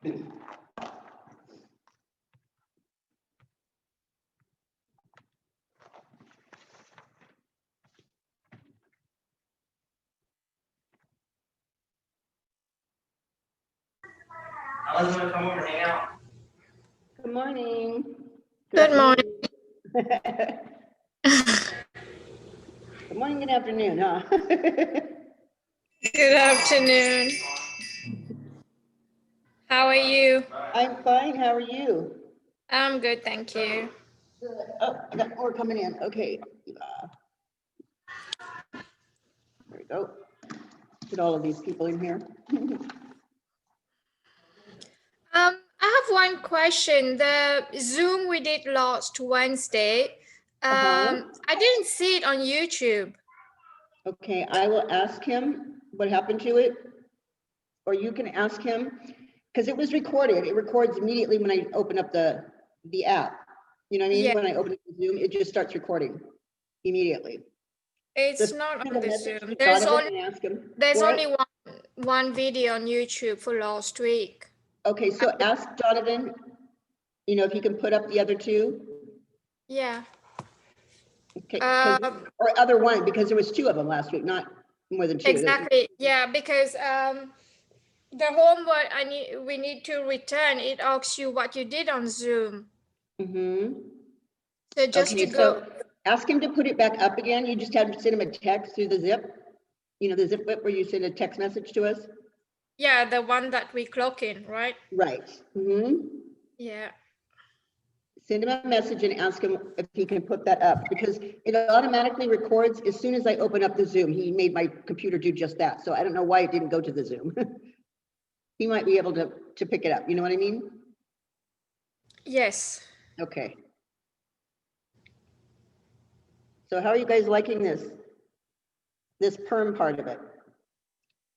I was gonna come over and hang out. Good morning. Good morning. Good morning, good afternoon, huh? Good afternoon. How are you? I'm fine, how are you? I'm good, thank you. Good. Oh, I got more coming in, okay. There we go. Put all of these people in here. I have one question. The Zoom we did last Wednesday, I didn't see it on YouTube. Okay, I will ask him what happened to it, or you can ask him, because it was recorded. It records immediately when I open up the app. You know what I mean? Yeah. When I open up the Zoom, it just starts recording immediately. It's Just not send on a the message Zoom. to There's Donovan only and ask him there's for only one video on YouTube for last week. Okay, so ask Donovan, you know, if he can put up the other two. Yeah. Okay, or other one, because there was two of them last week, not more than two. Exactly. Yeah, because the homework we need to return, it asks you what you did on Zoom. Mm-hmm. So just Okay, to go. so ask him to put it back up again. You just have to send him a text through the zip. You know, the zip whip where you send a text message to us. Yeah, the one that we clock in, right? Right. Mm-hmm. Yeah. Send him a message and ask him if he can put that up, because it automatically records as soon as I open up the Zoom. He made my computer do just that. So I don't know why it didn't go to the Zoom. He might be able to pick it up. You know what I mean? Yes. Okay. So how are you guys liking this perm part of it?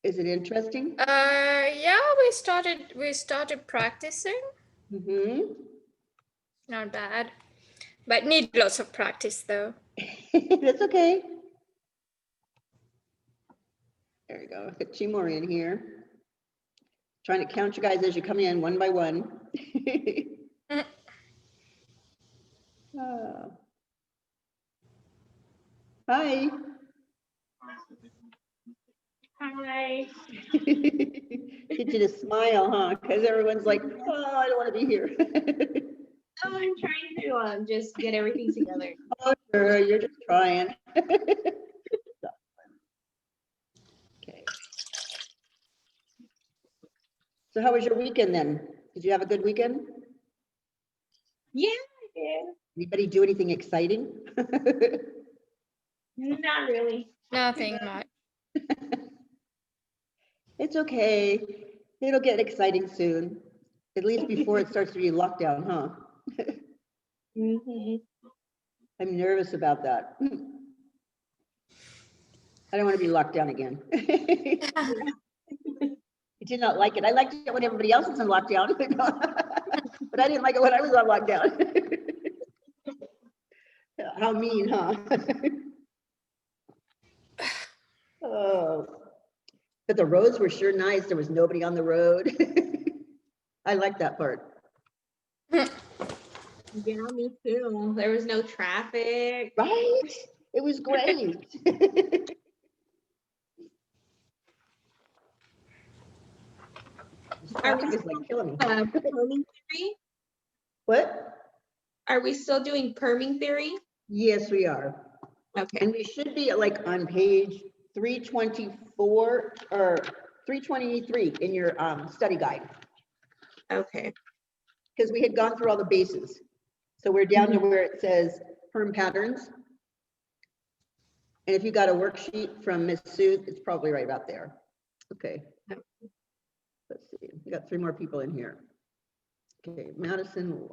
Is it interesting? Yeah, we started practicing. Mm-hmm. Not bad, but need lots of practice though. That's okay. There we go. Put two more in here. Trying to count you guys as you come in one by one. Oh. Hi. Hi. Get you to smile, huh? Because everyone's like, oh, I don't want to be here. Oh, I'm trying to just get everything together. Oh, sure, you're just trying. Okay. So how was your weekend then? Did you have a good weekend? Yeah, I did. Anybody do anything exciting? Not really. Nothing much. It's okay. It'll get exciting soon. At least before it starts to be lockdown, huh? Mm-hmm. I'm nervous about that. I don't want to be locked down again. I did not like it. I liked it when everybody else was in lockdown, but I didn't like it when I was on lockdown. How mean, huh? Oh, but the roads were sure nice. There was nobody on the road. I like that part. Yeah, me too. There was no traffic. Right? It was great. Are we Traffic is like killing me. perming theory? What? Are we still doing perming theory? Yes, we are. Okay. And we should be like on page 324 or 323 in your study guide, Okay. because we had gone through all the bases. So we're down to where it says perm patterns. And if you got a worksheet from Miss Sue, it's probably right about there. Okay. Let's see. We got three more people in here. Okay, Madison.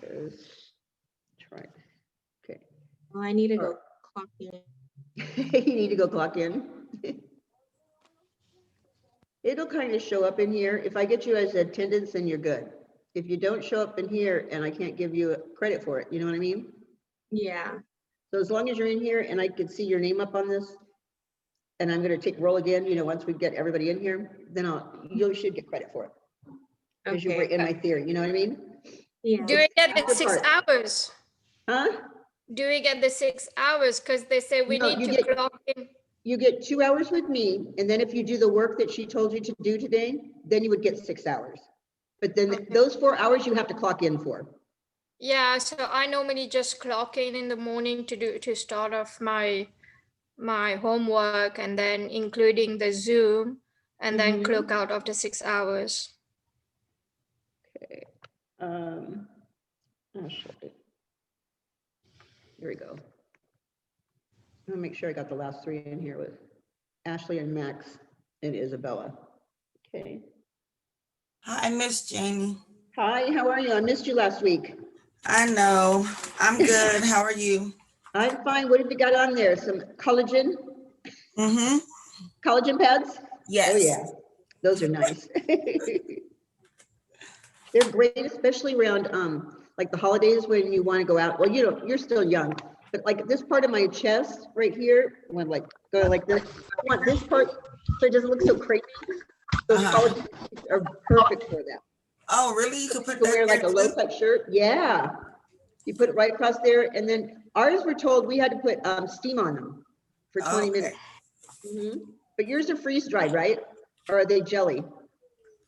There's try. Okay. Well, I need to go clock in. You need to go clock in. It'll kind of show up in here. If I get you as attendance, then you're good. If you don't show up in here and I can't give you credit for it, you know what I mean? Yeah. So as long as you're in here and I can see your name up on this, and I'm gonna take roll again, you know, once we get everybody in here, then you should get credit for it. Because you were in my theory, you know what I mean? Yeah. Do we get the After 6 part. hours? Huh? Do we get the 6 hours? Because they say we No, need you to get- clock in. You get 2 hours with me, and then if you do the work that she told you to do today, then you would get 6 hours. But then Okay. those 4 hours you have to clock in for. Yeah, so I normally just clock in the morning to start off my homework, and then including the Zoom, and then Mhm. clock out after 6 hours. Oh, shit. Here we go. I'm gonna make sure I got the last 3 in here with Ashley and Max and Isabella. Okay. Hi, Miss Jamie. Hi, how are you? I missed you last week. I know. I'm good. How are you? I'm fine. What have you got on there? Some collagen? Mm-hmm. Collagen pads? Yes. Oh, yeah. Those are nice. They're great, especially around like the holidays when you want to go out. Well, you know, you're still young, but like this part of my chest right here, when like go like this, I want this part so it doesn't look so crazy. Those collagen are perfect for that. Oh, really? You could put You can that wear like a there low too? cut shirt. Yeah. You put it right across there. And then ours were told we had to put steam on them for 20 Okay. minutes. Mhm. But yours are freeze dried, right? Or are they jelly?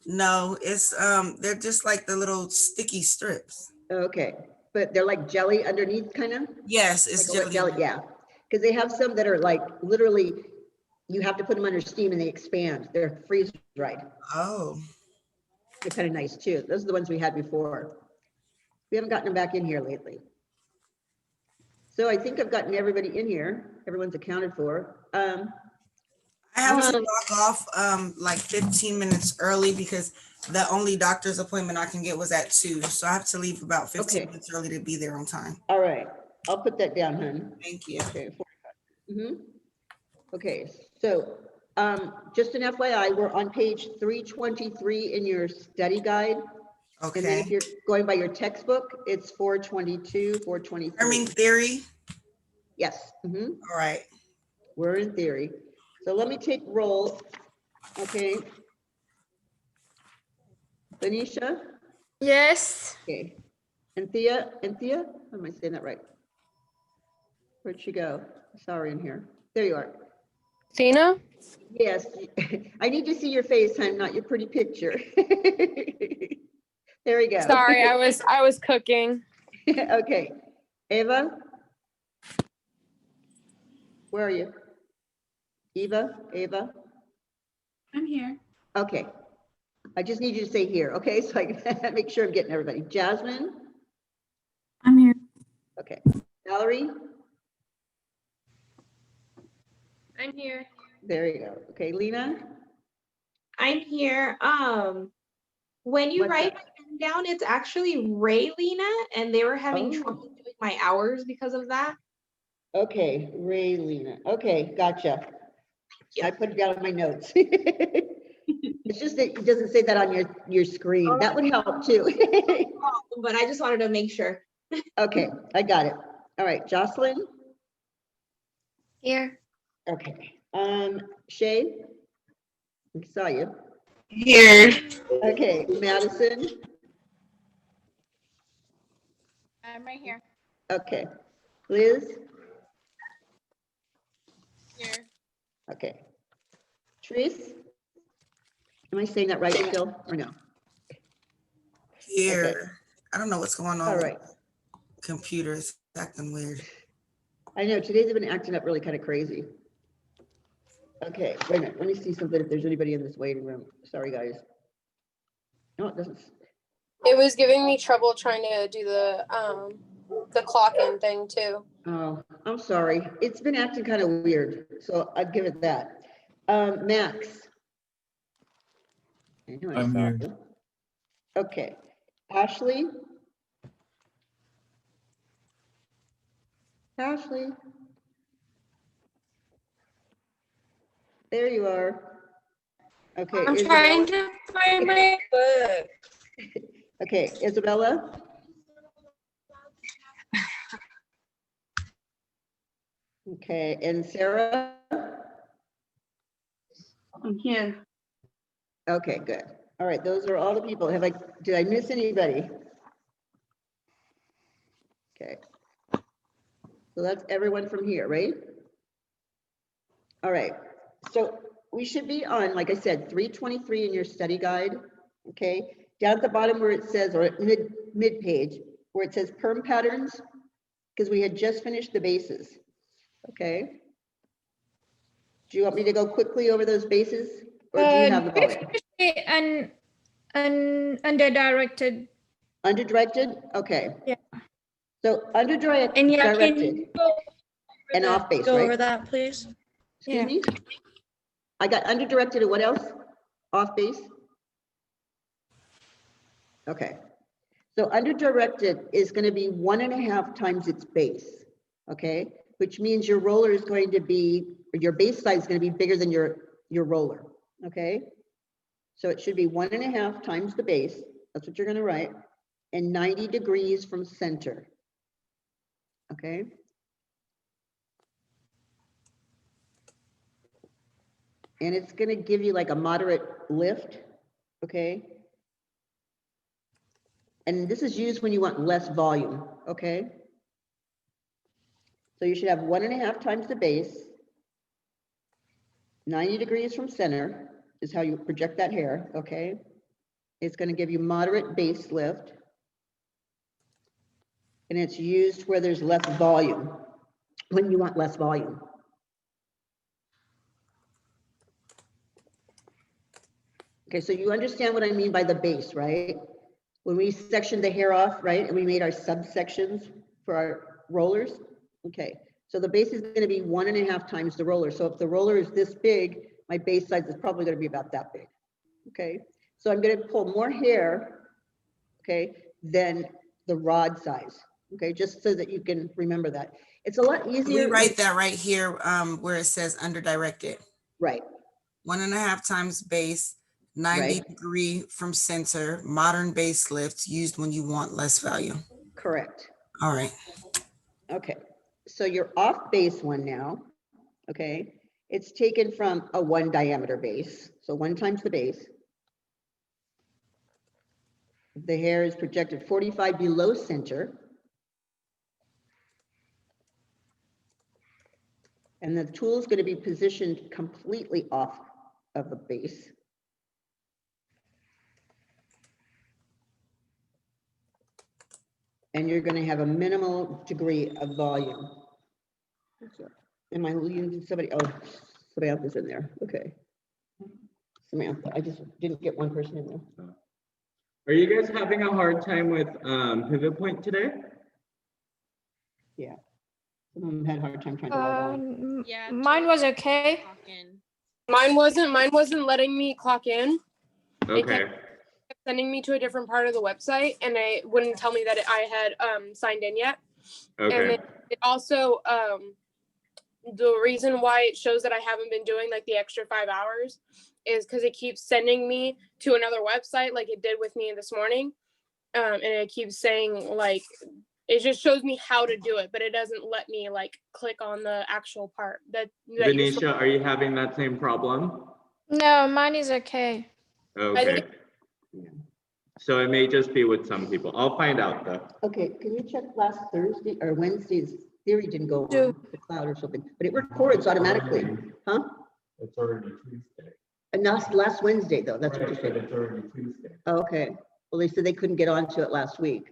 No, it's they're just like the little sticky strips. Okay. But they're like jelly underneath, kind of? Yes, it's Like a wet jelly. jelly, yeah. Because they have some that are like literally, you have to put them under steam and they expand. They're freeze dried. Oh, They're kind of nice too. Those are the ones we had before. We haven't gotten them back in here lately. So I think I've gotten everybody in here. Everyone's accounted for. I have to Um, log off like 15 minutes early because the only doctor's appointment I can get was at 2. So I have to leave about 15 Okay. minutes early to be there on time. All right, I'll put that down, hon. Thank you. Okay. Okay, so just an FYI, we're on page 323 in your study guide. And then if Okay. you're going by your textbook, it's 422, I 423. mean theory. Yes, mhm, All right. we're in theory. So let me take roll. Okay. Lanisha, Yes. okay. Anthea, am I saying that right? Where'd she go? I saw her in here. There you are. Tina? Yes, I need to see your face, hon, not your pretty picture. There we go. Sorry, I was cooking. Okay, Ava? Where are you? Ava? I'm here. Okay. I just need you to say here, okay? So I can make sure I'm getting everybody. Jasmine? I'm here. Okay. Valerie? I'm here. There you go. Okay, Lena? I'm here. When you What's write that? my name down, it's actually Raylina, and they were having Oh. trouble doing my hours because of that. Okay, Ray Lena. Okay, gotcha. you. I put it down in my notes. It's just that it doesn't say that on your screen. That would help too. But I just wanted to make sure. Okay, I got it. All right, Jocelyn? Here. Okay, Shay? I saw you. Here. Okay, Madison? I'm right here. Okay, Liz? Here. Okay. Therese? Am I saying that right still or no? Here. I don't know what's going on. All with right. Computers acting weird. I know today's been acting up really kind of crazy. Okay, wait a minute. Let me see something if there's anybody in this waiting room. Sorry, guys. No, it doesn't. It was giving me trouble trying to do the clock in thing too. Oh, I'm sorry. It's been acting kind of weird, so I'd give it that. Max. I know I I'm saw here. you. Okay, Ashley. Ashley. There you are. Okay. I'm Isabella. trying to find my book. Okay, Isabella. Okay, and Sarah. I'm here. Okay, good. All right, those are all the people. Did I miss anybody? Okay. So that's everyone from here, right? All right, so we should be on, like I said, 323 in your study guide, okay? Down at the bottom where it says, or mid page, where it says perm patterns, because we had just finished the bases, okay? Do you want me to go quickly over those bases, or do you have them already? And under-directed. Under-directed, okay. Yeah. So under-directed And yeah, can directed you go and over off-base, go over right? that, please? Excuse me? I got under-directed and what else? Off-base? Okay. So under-directed is going to be 1.5 times its base, okay? Which means your roller is going to be, or your base size is going to be bigger than your roller, okay? So it should be 1.5 times the base. That's what you're going to write. And 90 degrees from center, okay? And it's going to give you like a moderate lift, okay? And this is used when you want less volume, okay? So you should have 1.5 times the base, 90 degrees from center is how you project that hair, okay? It's going to give you moderate base lift. And it's used where there's less volume, when you want less volume. Okay, so you understand what I mean by the base, right? When we sectioned the hair off, right, and we made our subsections for our rollers, okay. So the base is going to be 1.5 times the roller. So if the roller is this big, my base size is probably going to be about that big, okay. So I'm going to pull more hair, okay, than the rod size, okay, just so that you can remember that. It's a lot We easier. write that right here where it says under directed. Right, 1.5 times base, 90 Right. degree from center, modern base lifts used when you want less value. correct. All right. Okay, so your off base one now, okay, it's taken from a 1 diameter base, so 1 times the base. The hair is projected 45 below center. And the tool is going to be positioned completely off of the base. And you're going to have a minimal degree of volume. Am I losing somebody? Oh, Samantha's in there. Okay. Samantha, I just didn't get one person in there. Are you guys having a hard time with pivot point today? Yeah. Some of them had a hard time trying to log on. Yeah, Mine was okay. Mine wasn't letting me clock in. Okay. Sending me to a different part of the website, and it wouldn't tell me that I had signed in yet. And Okay. it also the reason why it shows that I haven't been doing like the extra 5 hours is because it keeps sending me to another website like it did with me this morning. And it keeps saying like it just shows me how to do it, but it doesn't let me like click on the actual part that Venetia, are you having that same problem? No, mine is okay. Okay. So it may just be with some people. I'll find out though. Okay, can you check last Thursday or Wednesday's theory didn't go Do. on the cloud or something, but it records automatically, huh? It's already Tuesday. And last Wednesday though, that's what you Right, but said. it's already Tuesday. Okay, well, they said they couldn't get onto it last week.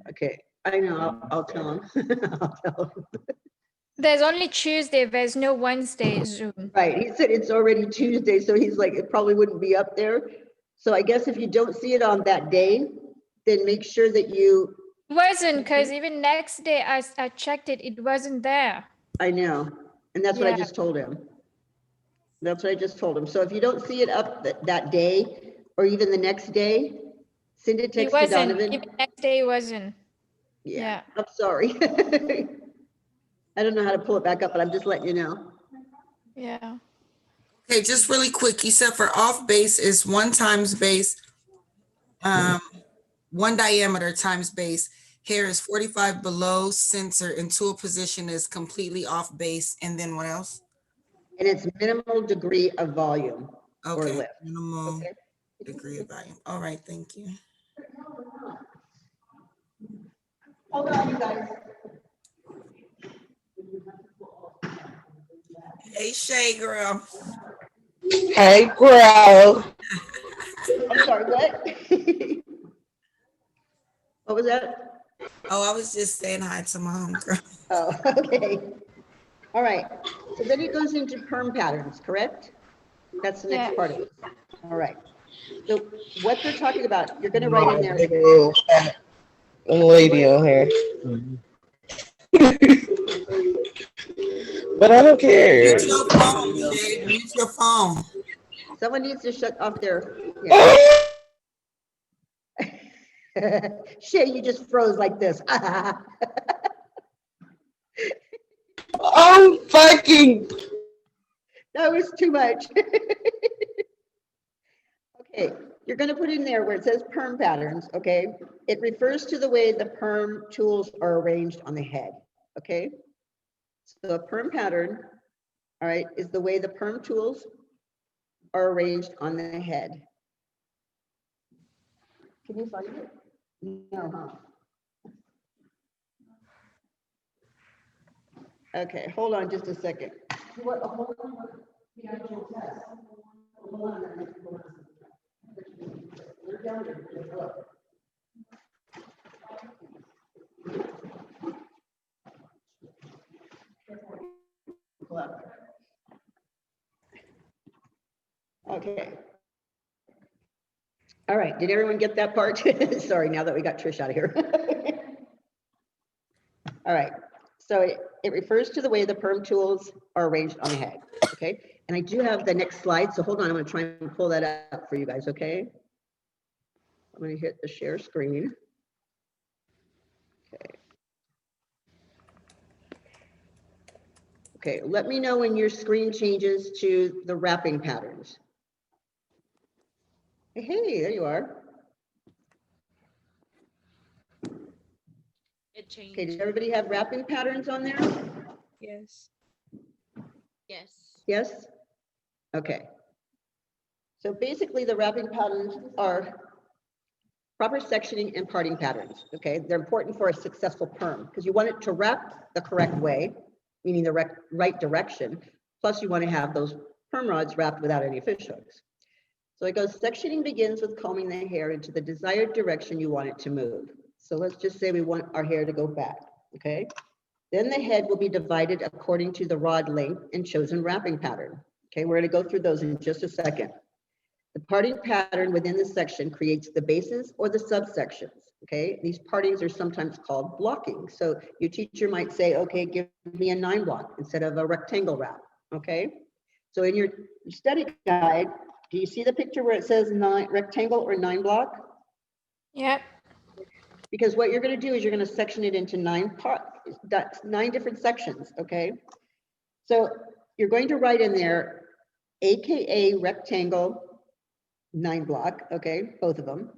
Okay, I know, I'll tell them. I'll tell them. There's only Tuesday. There's no Wednesday Zoom. Right, he said it's already Tuesday, so he's like, it probably wouldn't be up there. So I guess if you don't see it on that day, then make sure that you, It wasn't, because even next day I checked it. It wasn't there. I know, and that's what I Yeah. just told him. That's what I just told him. So if you don't see it up that day, or even the next day, send a It text to wasn't. Donovan. Even next day it wasn't. Yeah, Yeah. I'm sorry. I don't know how to pull it back up, but I'm just letting you know. Yeah. Okay, just really quick. You said for off base is 1 times base, 1 diameter times base. Hair is 45 below center and tool position is completely off base. And then what else? And it's minimal degree of volume or Okay, lift. minimal Okay. degree of volume. All right, thank you. Hold on, you guys. Hey, Shay girl. Hey, girl. I'm sorry, what? What was that? Oh, I was just saying hi to my homegirl. Oh, okay. All right. So then it goes into perm patterns, correct? That's the next Yeah. part of it. All right. So what they're talking about, you're going to write in there. Big old fat lady on here. But I don't care. Mute your phone, Shay. Mute your phone. Someone needs to shut off their. Yeah. Shay, you just froze like this. I'm fucking. That was too much. Okay, you're going to put in there where it says perm patterns, okay? It refers to the way the perm tools are arranged on the head, okay? So a perm pattern, all right, is the way the perm tools are arranged on the head. Can you find it? No, huh? Okay, hold on just a second. Hold on. The actual test. Hold on. They're down there. Look. Okay. All right, did everyone get that part? Sorry, now that we got Trish out of here. All right, so it refers to the way the perm tools are arranged on the head, okay? And I do have the next slide, so hold on, I'm gonna try and pull that up for you guys, okay? I'm gonna hit the share screen. Okay. Okay, let me know when your screen changes to the wrapping patterns. Hey, there you are. It changed. Okay, does everybody have wrapping patterns on there? Yes. Yes. Yes? Okay. So basically the wrapping patterns are proper sectioning and parting patterns, okay? They're important for a successful perm because you want it to wrap the correct way, meaning the right direction. Plus you want to have those perm rods wrapped without any fish hooks. So it goes, sectioning begins with combing the hair into the desired direction you want it to move. So let's just say we want our hair to go back, okay? Then the head will be divided according to the rod length and chosen wrapping pattern. Okay, we're gonna go through those in just a second. The parting pattern within the section creates the bases or the subsections, okay? These partings are sometimes called blocking. So your teacher might say, okay, give me a 9 block instead of a rectangle wrap, okay? So in your study guide, do you see the picture where it says rectangle or 9 block? Yep. Because what you're going to do is you're going to section it into 9 different sections, okay? So you're going to write in there, AKA rectangle 9 block, okay, both of them.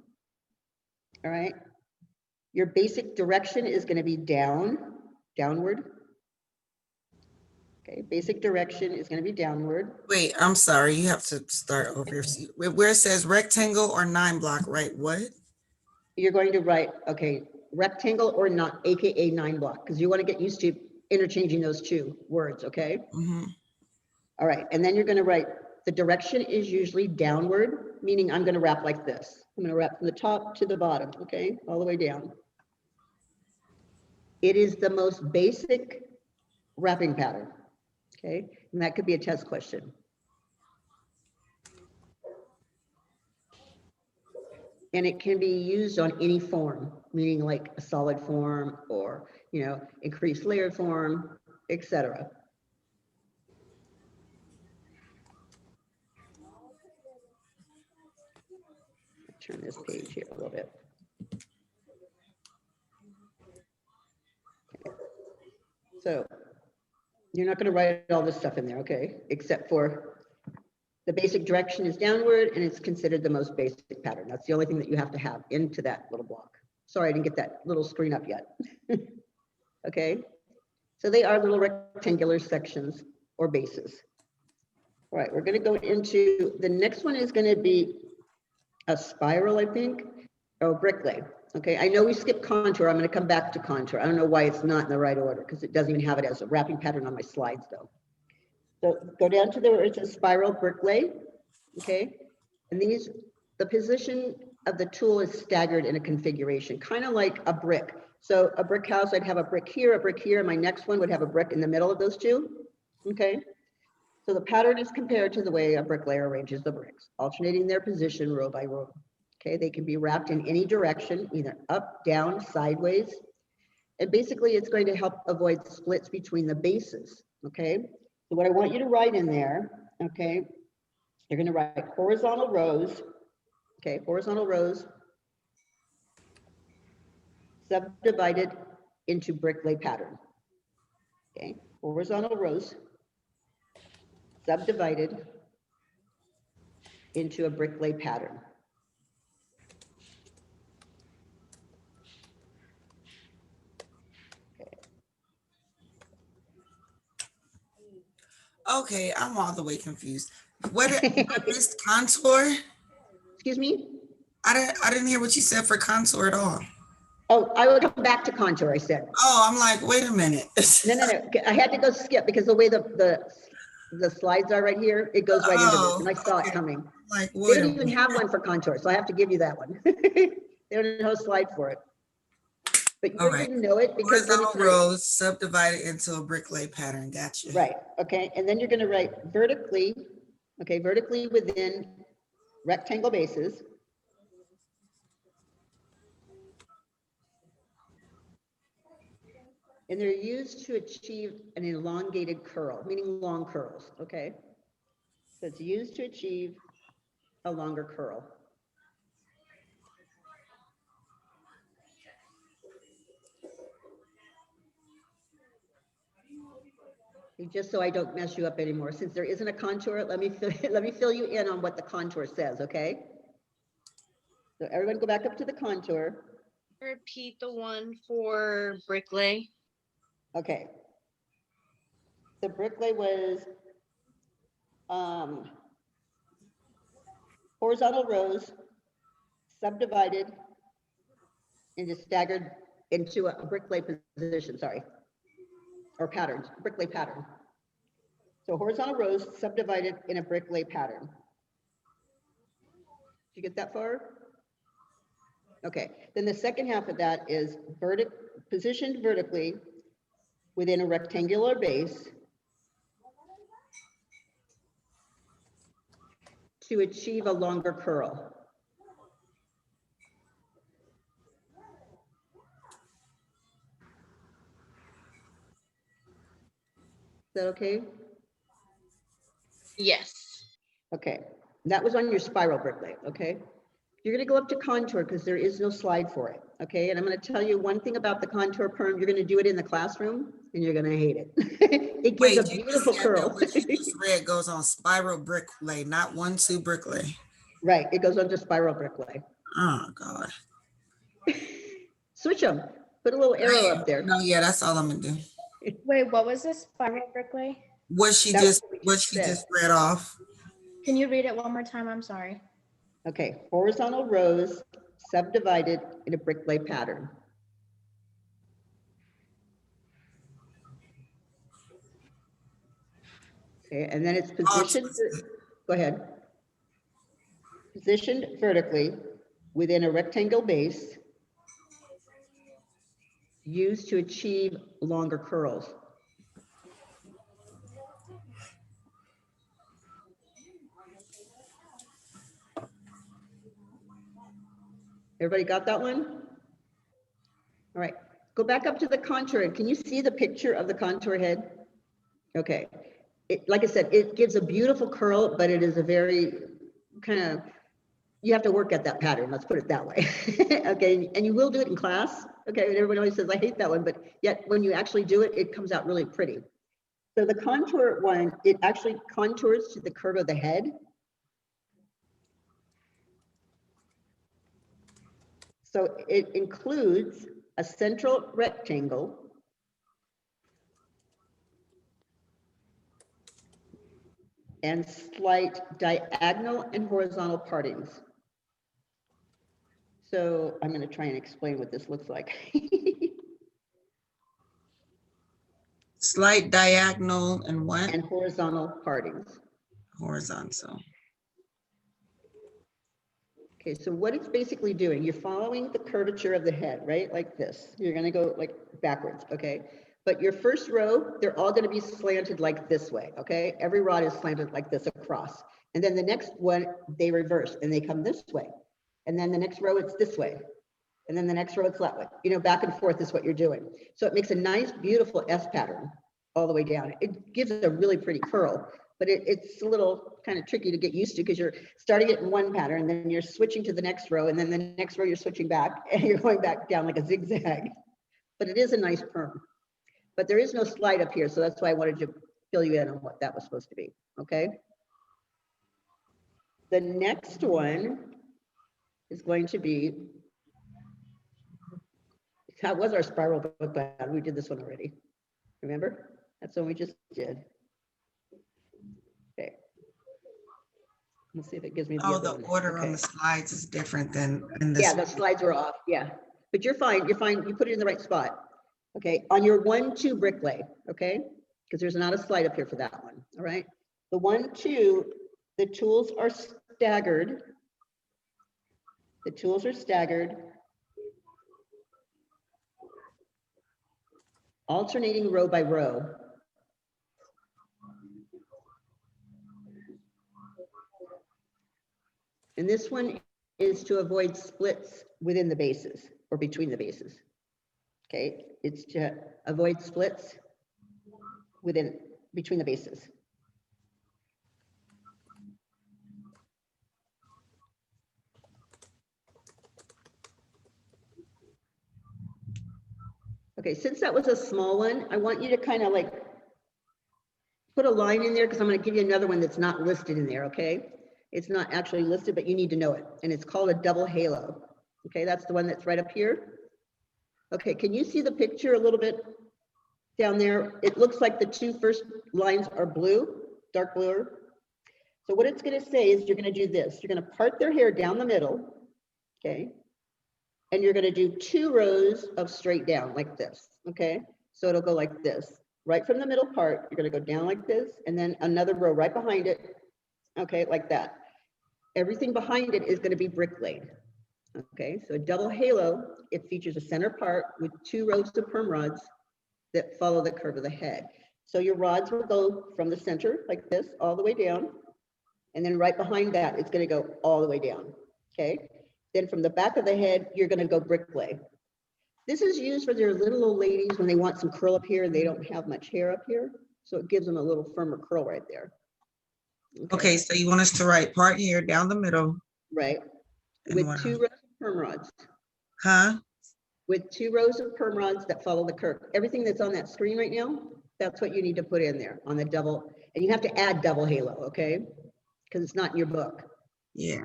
All right. Your basic direction is going to be downward. Okay, basic direction is going to be downward. Wait, I'm sorry. You have to start over. Where it says rectangle or 9 block, right? What? You're going to write, okay, rectangle or not, AKA 9 block, because you want to get used to interchanging those two words, okay? Mm-hmm. All right, and then you're going to write, the direction is usually downward, meaning I'm going to wrap like this. I'm going to wrap from the top to the bottom, okay, all the way down. It is the most basic wrapping pattern, okay? And that could be a test question. And it can be used on any form, meaning like a solid form or, you know, increased layered form, etc. Turn this page here a little bit. Okay. So you're not going to write all this stuff in there, okay? Except for the basic direction is downward and it's considered the most basic pattern. That's the only thing that you have to have into that little block. Sorry, I didn't get that little screen up yet. Okay, so they are little rectangular sections or bases. All right, we're gonna go into, the next one is gonna be a spiral, I think, or brick lay. Okay, I know we skipped contour. I'm gonna come back to contour. I don't know why it's not in the right order because it doesn't even have it as a wrapping pattern on my slides though. So go down to where it says spiral brick lay, okay? And these, the position of the tool is staggered in a configuration, kind of like a brick. So a brick house, I'd have a brick here, and my next one would have a brick in the middle of those two, okay? So the pattern is compared to the way a bricklayer arranges the bricks, alternating their position row by row. Okay, they can be wrapped in any direction, either up, down, sideways. And basically it's going to help avoid splits between the bases, okay? So what I want you to write in there, okay, you're gonna write horizontal rows, okay, horizontal rows subdivided into brick lay pattern. Okay, horizontal rows subdivided into a brick lay pattern. Okay, I'm all the way confused. What I missed contour? Excuse me? I didn't hear what you said for contour at all. Oh, I will come back to contour, I said. Oh, I'm like, wait a minute. No. I had to go skip because the way the slides are right here, it goes right into this, and I saw it coming. Like, They wait a don't even minute. have one for contour, so I have to give you that one. They don't have a slide for it. But you All right. didn't know it because then Horizontal it's rows subdivided into a brick lay pattern. Gotcha. right, okay, and then you're gonna write vertically, okay, vertically within rectangle bases. And they're used to achieve an elongated curl, meaning long curls, okay? So it's used to achieve a longer curl. Just so I don't mess you up anymore, since there isn't a contour, let me fill you in on what the contour says, okay? So everyone go back up to the contour. Repeat the one for brick lay. Okay. The brick lay was horizontal rows subdivided into staggered into a brick lay position, sorry, or patterns, brick lay pattern. So horizontal rows subdivided in a brick lay pattern. Did you get that far? Okay, then the second half of that is positioned vertically within a rectangular base to achieve a longer curl. Is that okay? Yes. Okay, that was on your spiral brick lay, okay? You're gonna go up to contour because there is no slide for it, okay? And I'm gonna tell you one thing about the contour perm, you're gonna do it in the classroom and you're gonna hate it. It gives Wait, a you beautiful just said that curl. what you just read goes on spiral brick lay, not 1-2 brick lay. Right, it goes on to spiral brick lay. Oh, God. Switch them, put a little arrow up there. No, yeah, that's all I'm gonna do. Wait, what was this spiral brick lay? What she That's just what we what just she said. just read off. Can you read it one more time? I'm sorry. Okay, horizontal rows subdivided in a brick lay pattern. Okay, and then it's positioned, go ahead. Positioned vertically within a rectangle base used to achieve longer curls. Everybody got that one? All right, go back up to the contour. Can you see the picture of the contour head? Okay, like I said, it gives a beautiful curl, but it is a very kind of, you have to work at that pattern, let's put it that way. Okay, and you will do it in class. Okay, and everyone always says, I hate that one, but yet when you actually do it, it comes out really pretty. So the contour one, it actually contours to the curve of the head. So it includes a central rectangle and slight diagonal and horizontal partings. So I'm going to try and explain what this looks like. Slight diagonal and what? And horizontal partings. Horizontal. Okay, so what it's basically doing, you're following the curvature of the head, right? Like this. You're going to go like backwards, okay? But your first row, they're all going to be slanted like this way, okay? Every rod is slanted like this across. And then the next one, they reverse and they come this way. And then the next row, it's this way. And then the next row, it's that way. You know, back and forth is what you're doing. So it makes a nice, beautiful S pattern all the way down. It gives it a really pretty curl, but it's a little kind of tricky to get used to because you're starting it in one pattern, and then you're switching to the next row, and then the next row you're switching back, and you're going back down like a zigzag. But it is a nice perm. But there is no slide up here, so that's why I wanted to fill you in on what that was supposed to be, okay? The next one is going to be, that was our spiral book band. We did this one already. Remember? That's what we just did. Okay. Let's see if it gives me the Oh, other the one. order on Okay. the slides is different than in this. Yeah, the slides were off. Yeah, but you're fine. You're fine. You put it in the right spot. Okay, on your 1-2 brick lay. Okay, because there's not a slide up here for that one. All right. The 1-2, the tools are staggered. The tools are staggered. Alternating row by row. And this one is to avoid splits within the bases or between the bases. Okay, it's to avoid splits between the bases. Okay, since that was a small one, I want you to kind of like put a line in there because I'm going to give you another one that's not listed in there, okay? It's not actually listed, but you need to know it. And it's called a double halo. Okay, that's the one that's right up here. Okay, can you see the picture a little bit down there? It looks like the two first lines are blue, dark blue. So what it's going to say is you're going to do this. You're going to part their hair down the middle, okay? And you're going to do 2 rows of straight down like this, okay? So it'll go like this. Right from the middle part, you're going to go down like this, and then another row right behind it, okay, like that. Everything behind it is going to be brick laid. Okay, so a double halo, it features a center part with 2 rows of perm rods that follow the curve of the head. So your rods will go from the center like this all the way down. And then right behind that, it's going to go all the way down. Okay, then from the back of the head, you're going to go brick lay. This is used for their little old ladies when they want some curl up here and they don't have much hair up here. So it gives them a little firmer curl right there. Okay, so you want us to write part here down the middle. Right. And With what 2 else? rows of perm rods. Huh? With 2 rows of perm rods that follow the curve. Everything that's on that screen right now, that's what you need to put in there on the double. And you have to add double halo, okay? Because it's not in your book. Yeah.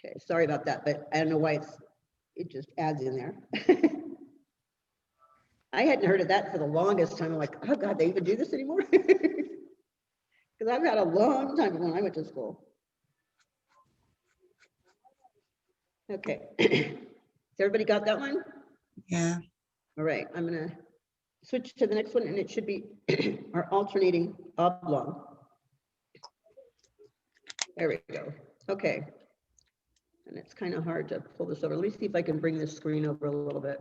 Okay, sorry about that, but I don't know why it just adds in there. I hadn't heard of that for the longest time. I'm like, oh God, they even do this anymore? Because I've had a long time when I went to school. Okay. Has everybody got that one? Yeah. All right, I'm gonna switch to the next one, and it should be our alternating oblong. There we go. Okay. And it's kind of hard to pull this over. Let me see if I can bring this screen over a little bit.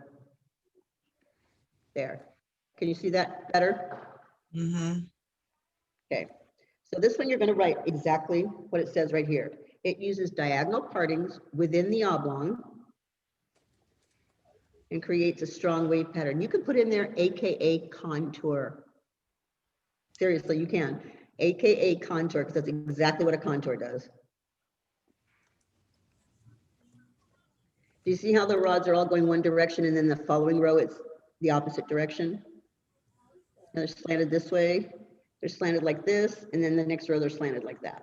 There. Can you see that better? Mm-hmm. Okay. So this one you're going to write exactly what it says right here. It uses diagonal partings within the oblong and creates a strong wave pattern. You can put in there AKA contour. Seriously, you can. AKA contour, because that's exactly what a contour does. Do you see how the rods are all going one direction and then the following row it's the opposite direction? And they're slanted this way, they're slanted like this, and then the next row they're slanted like that.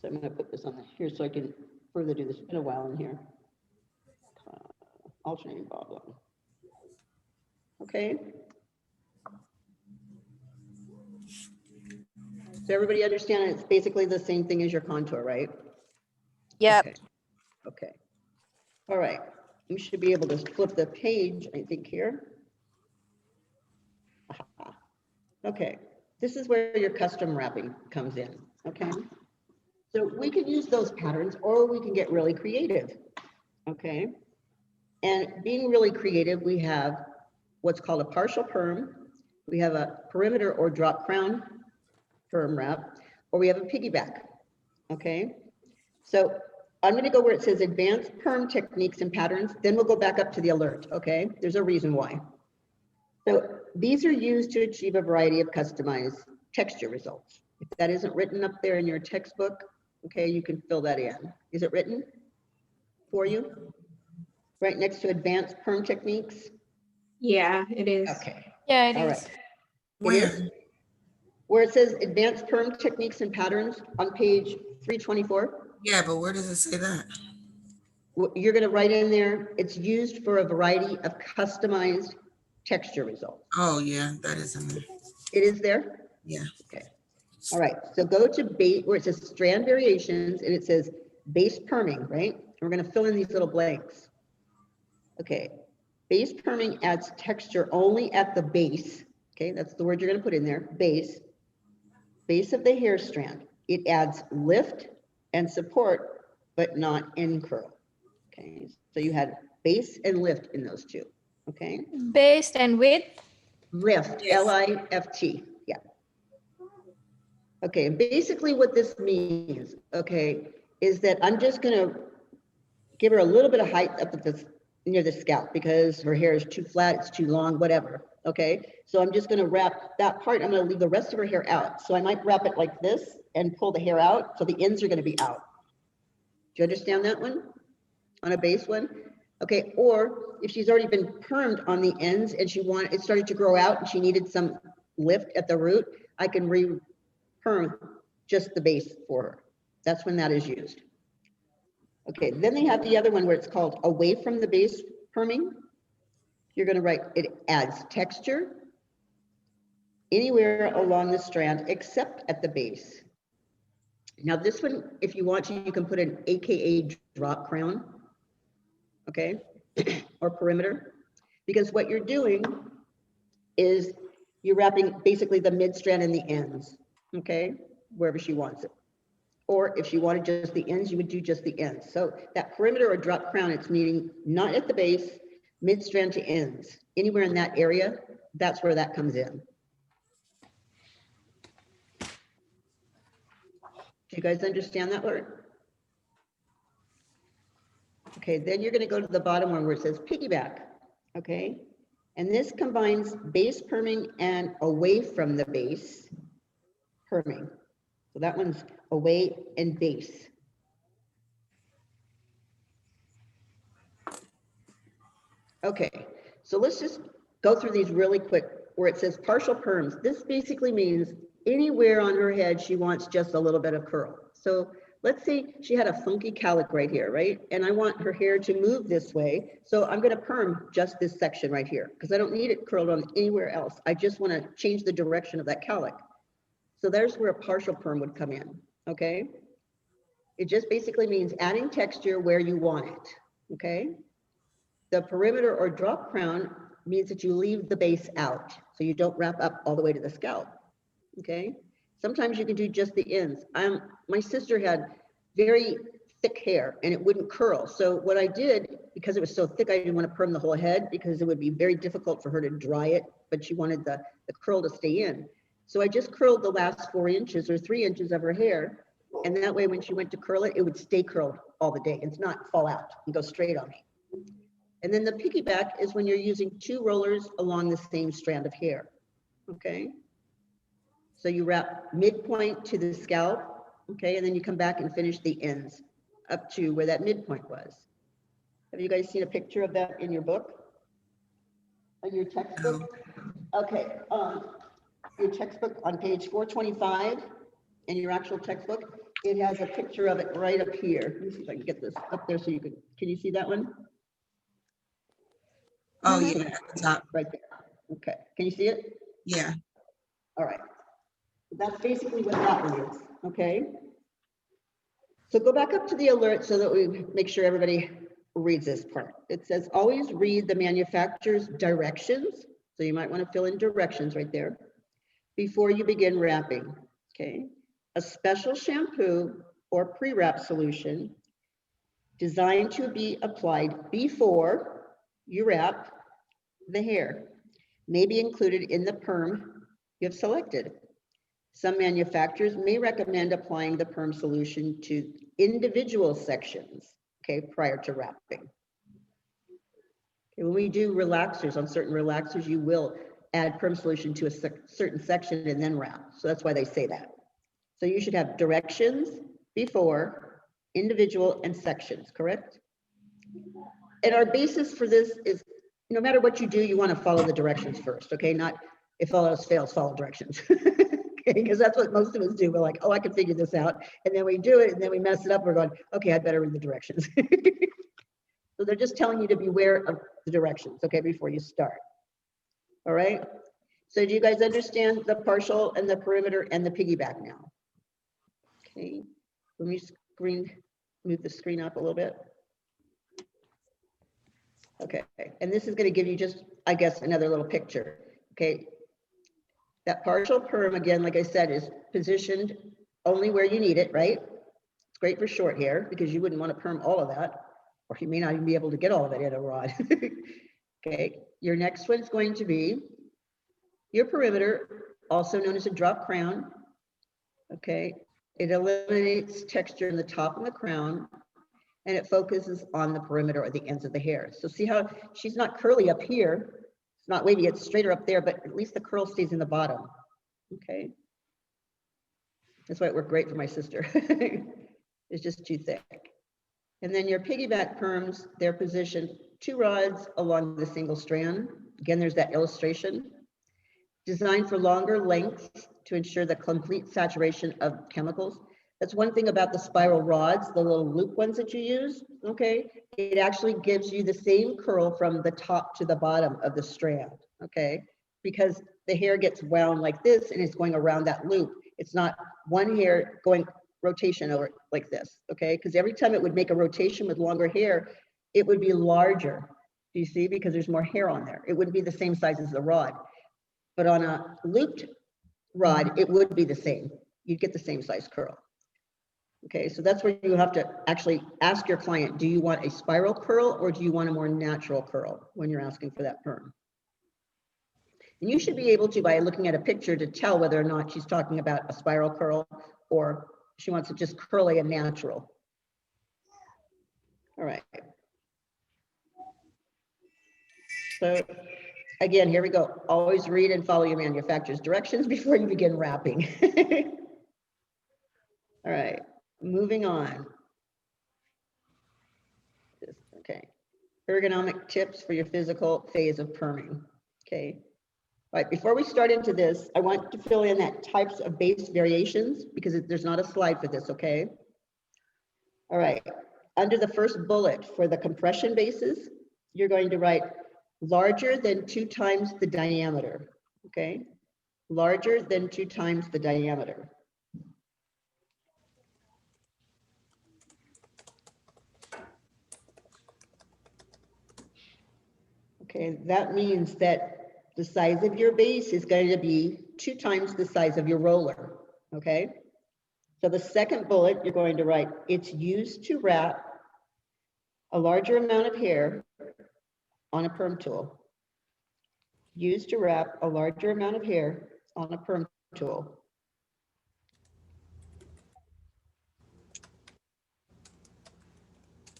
So I'm going to put this on here so I can further do this. It's been a while in here. Alternating oblong. Okay. So everybody understand it's basically the same thing as your contour, right? Yep. Okay. Okay. All right. You should be able to flip the page, I think, here. Aha. Okay. This is where your custom wrapping comes in. Okay. So we can use those patterns or we can get really creative. Okay. And being really creative, we have what's called a partial perm. We have a perimeter or drop crown perm wrap, or we have a piggyback. Okay. So I'm going to go where it says advanced perm techniques and patterns. Then we'll go back up to the alert. Okay. There's a reason why. So these are used to achieve a variety of customized texture results. If that isn't written up there in your textbook, okay, you can fill that in. Is it written for you? Right next to advanced perm techniques? Yeah, it is. Okay, Yeah, it all is. right. It Where? is? Where it says advanced perm techniques and patterns on page 324, Yeah, but where does it say that? you're gonna write in there, it's used for a variety of customized texture results. Oh, yeah, that is in there. It is there? Yeah. Okay. All right, so go to base where it says strand variations and it says base perming, right? We're gonna fill in these little blanks. Okay, base perming adds texture only at the base. Okay, that's the word you're gonna put in there, base of the hair strand. It adds lift and support, but not end curl. Okay, so you had base and lift in those two. Okay, Based and width. lift, Yes. L-I-F-T, yeah. Okay, and basically what this means, okay, is that I'm just gonna give her a little bit of height up at the, near the scalp because her hair is too flat, it's too long, whatever, okay? So I'm just gonna wrap that part, I'm gonna leave the rest of her hair out. So I might wrap it like this and pull the hair out, so the ends are gonna be out. Do you understand that one? On a base one? Okay, or if she's already been permed on the ends and it started to grow out and she needed some lift at the root, I can perm just the base for her. That's when that is used. Okay, then they have the other one where it's called away from the base perming. You're going to write, it adds texture anywhere along the strand except at the base. Now this one, if you want to, you can put an AKA drop crown, okay, or perimeter, because what you're doing is you're wrapping basically the mid strand and the ends, okay, wherever she wants it. Or if she wanted just the ends, you would do just the ends. So that perimeter or drop crown, it's meaning not at the base, mid strand to ends. Anywhere in that area, that's where that comes in. Do you guys understand that word? Okay, then you're going to go to the bottom one where it says piggyback. Okay, and this combines base perming and away from the base perming. So that one's away and base. Okay, so let's just go through these really quick where it says partial perms. This basically means anywhere on her head she wants just a little bit of curl. So let's say she had a funky cowlick right here, right? And I want her hair to move this way. So I'm going to perm just this section right here because I don't need it curled on anywhere else. I just want to change the direction of that cowlick. So there's where a partial perm would come in, okay? It just basically means adding texture where you want it, okay? The perimeter or drop crown means that you leave the base out, so you don't wrap up all the way to the scalp, okay? Sometimes you can do just the ends. My sister had very thick hair and it wouldn't curl. So what I did, because it was so thick, I didn't want to perm the whole head because it would be very difficult for her to dry it, but she wanted the curl to stay in. So I just curled the last 4 inches or 3 inches of her hair. And that way, when she went to curl it, it would stay curled all the day and not fall out and go straight on me. And then the piggyback is when you're using 2 rollers along the same strand of hair, okay? So you wrap midpoint to the scalp, okay? And then you come back and finish the ends up to where that midpoint was. Have you guys seen a picture of that in your book? In your textbook? Okay, your textbook on page 425 in your actual textbook, it has a picture of it right up here. Let me see if I can get this up there so you can you see that one? Oh, yeah, at the top. Right there. Okay, can you see it? Yeah. All right. That's basically what that one is, okay? So go back up to the alert so that we make sure everybody reads this part. It says, always read the manufacturer's directions. So you might want to fill in directions right there before you begin wrapping, okay? A special shampoo or pre-wrap solution designed to be applied before you wrap the hair may be included in the perm you have selected. Some manufacturers may recommend applying the perm solution to individual sections, okay, prior to wrapping. Okay, when we do relaxers, on certain relaxers, you will add perm solution to a certain section and then wrap. So that's why they say that. So you should have directions before, individual, and sections, correct? And our basis for this is, no matter what you do, you want to follow the directions first, okay? Not if all else fails, follow directions. Okay, because that's what most of us do. We're like, oh, I can figure this out. And then we do it and then we mess it up. We're going, okay, I'd better read the directions. So they're just telling you to beware of the directions, okay, before you start. All right. So do you guys understand the partial and the perimeter and the piggyback now? Okay, let me move the screen up a little bit. Okay, and this is going to give you just, I guess, another little picture. Okay, that partial perm, again, like I said, is positioned only where you need it, right? It's great for short hair because you wouldn't want to perm all of that, or you may not even be able to get all of it in a rod. Okay, your next one's going to be your perimeter, also known as a drop crown. Okay, it eliminates texture in the top and the crown, and it focuses on the perimeter or the ends of the hair. So see how she's not curly up here. It's not wavy, it's straighter up there, but at least the curl stays in the bottom. Okay. That's why it worked great for my sister. It's just too thick. And then your piggyback perms, they're positioned 2 rods along the single strand. Again, there's that illustration. Designed for longer lengths to ensure the complete saturation of chemicals. That's one thing about the spiral rods, the little loop ones that you use, okay? It actually gives you the same curl from the top to the bottom of the strand, okay? Because the hair gets wound like this and it's going around that loop. It's not one hair going rotation over like this, okay? Because every time it would make a rotation with longer hair, it would be larger, do you see? Because there's more hair on there. It wouldn't be the same size as the rod. But on a looped rod, it would be the same. You'd get the same size curl. Okay, so that's where you have to actually ask your client, do you want a spiral curl or do you want a more natural curl when you're asking for that perm? And you should be able to, by looking at a picture, to tell whether or not she's talking about a spiral curl or she wants it just curly and natural. All right. So again, here we go. Always read and follow your manufacturer's directions before you begin wrapping. All right, moving on. Okay, ergonomic tips for your physical phase of perming. Okay, all right, before we start into this, I want to fill in that types of base variations because there's not a slide for this, okay? All right, under the first bullet for the compression bases, you're going to write larger than 2 times the diameter, okay? Larger than 2 times the diameter. Okay, that means that the size of your base is going to be 2 times the size of your roller, okay? So the second bullet, you're going to write, it's used to wrap a larger amount of hair on a perm tool. Used to wrap a larger amount of hair on a perm tool.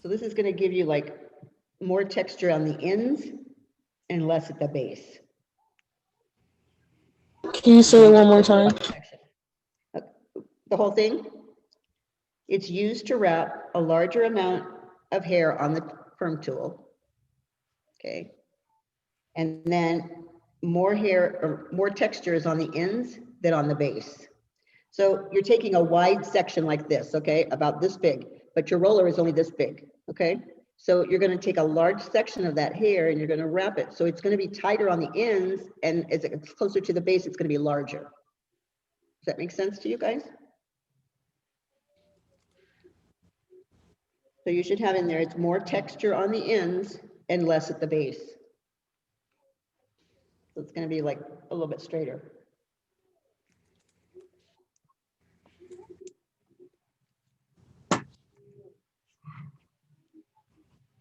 So this is going to give you like more texture on the ends and less at the base. Can you say it one more time? The whole thing? It's used to wrap a larger amount of hair on the perm tool. Okay. And then more hair or more texture is on the ends than on the base. So you're taking a wide section like this, okay, about this big, but your roller is only this big, okay? So you're going to take a large section of that hair and you're going to wrap it. So it's going to be tighter on the ends, and as it gets closer to the base, it's going to be larger. Does that make sense to you guys? So you should have in there, it's more texture on the ends and less at the base. So it's going to be like a little bit straighter.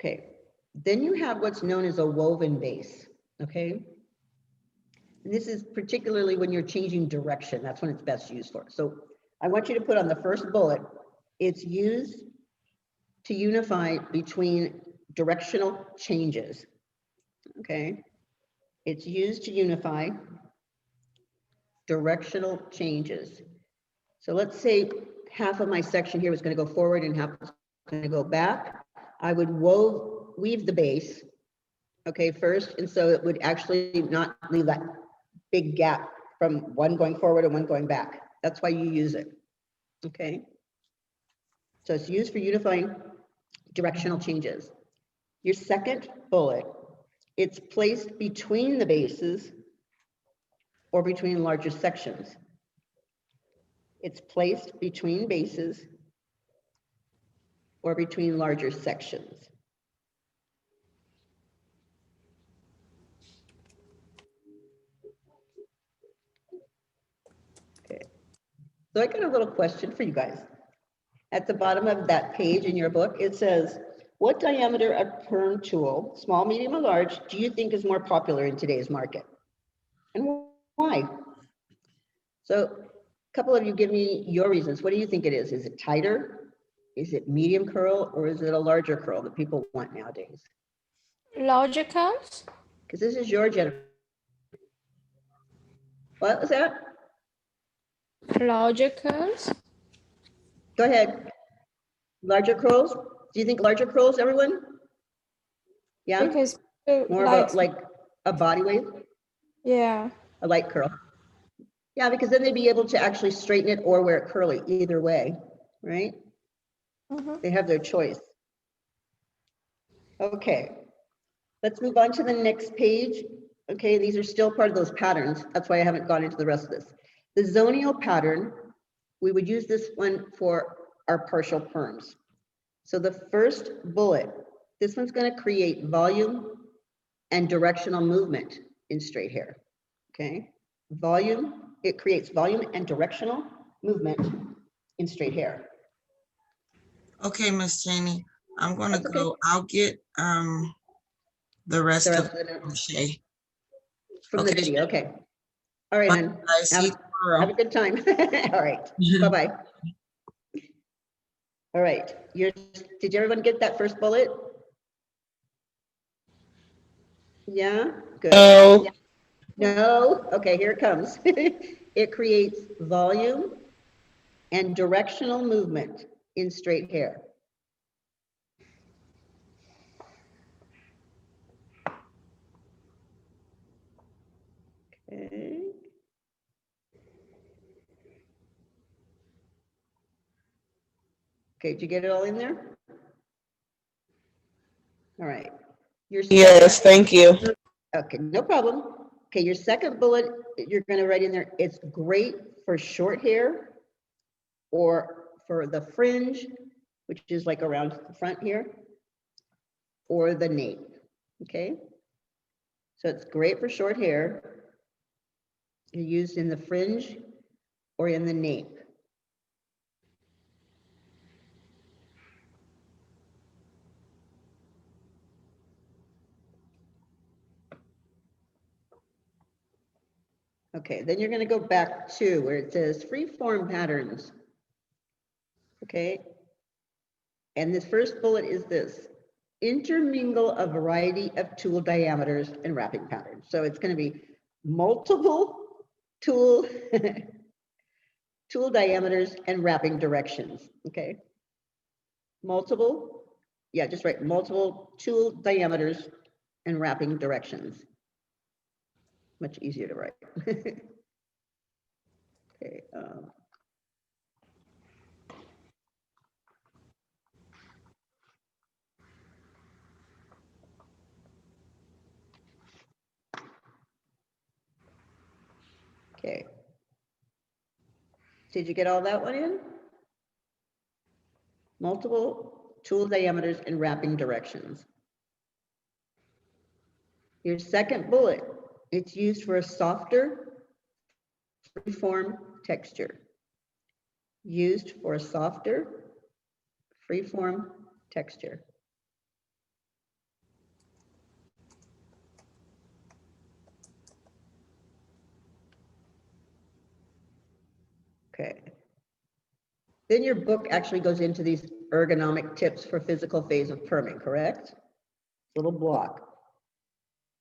Okay, then you have what's known as a woven base, okay? And this is particularly when you're changing direction, that's when it's best used for. So I want you to put on the first bullet, it's used to unify between directional changes, okay? It's used to unify directional changes. So let's say half of my section here was going to go forward and half was going to go back. I would weave the base, okay, first, and so it would actually not leave that big gap from one going forward and one going back. That's why you use it, okay? So it's used for unifying directional changes. Your second bullet, it's placed between the bases or between larger sections. It's placed between bases or between larger sections. Okay. So I got a little question for you guys. At the bottom of that page in your book, it says, what diameter of perm tool, small, medium, or large, do you think is more popular in today's market? And why? So a couple of you give me your reasons. What do you think it is? Is it tighter? Is it medium curl, or is it a larger curl that people want nowadays? Larger curls? Because this is your Jennifer. What was that? Larger curls? Go ahead. Larger curls? Do you think larger curls, everyone? Yeah, Because more of a, like a body wave, yeah. a light curl. Yeah, because then they'd be able to actually straighten it or wear it curly, either way, right? Mhm. They have their choice. Okay, let's move on to the next page. Okay, these are still part of those patterns. That's why I haven't gone into the rest of this. The zonio pattern, we would use this one for our partial perms. So the first bullet, this one's going to create volume and directional movement in straight hair. Okay, volume, it creates volume and directional movement in straight hair. Okay, Miss Janie, I'm gonna That's okay. go, I'll get the rest The of rest of the notes crochet. from the Okay. video. Okay. All right, Bye, hon. guys. See you Have a tomorrow. good time. All right. Bye-bye. All right. Did everyone get that first bullet? Yeah, good. No. No? Okay, here it comes. It creates volume and directional movement in straight hair. Okay. Okay, did you get it all in there? All right. Your Yes, thank you. Okay, no problem. Okay, your second bullet, you're going to write in there, it's great for short hair or for the fringe, which is like around the front here, or the nape, okay? So it's great for short hair, used in the fringe or in the nape. Okay, then you're going to go back to where it says free form patterns. Okay. And this first bullet is this: intermingle a variety of tool diameters and wrapping patterns. So it's going to be multiple tool tool diameters and wrapping directions. Okay. Multiple, yeah, just write multiple tool diameters and wrapping directions. Much easier to write. Okay. Okay. Did you get all that one in? Multiple tool diameters and wrapping directions. Your second bullet, it's used for a softer freeform texture. Used for a softer freeform texture. Okay. Then your book actually goes into these ergonomic tips for physical phase of perming, correct? Little block,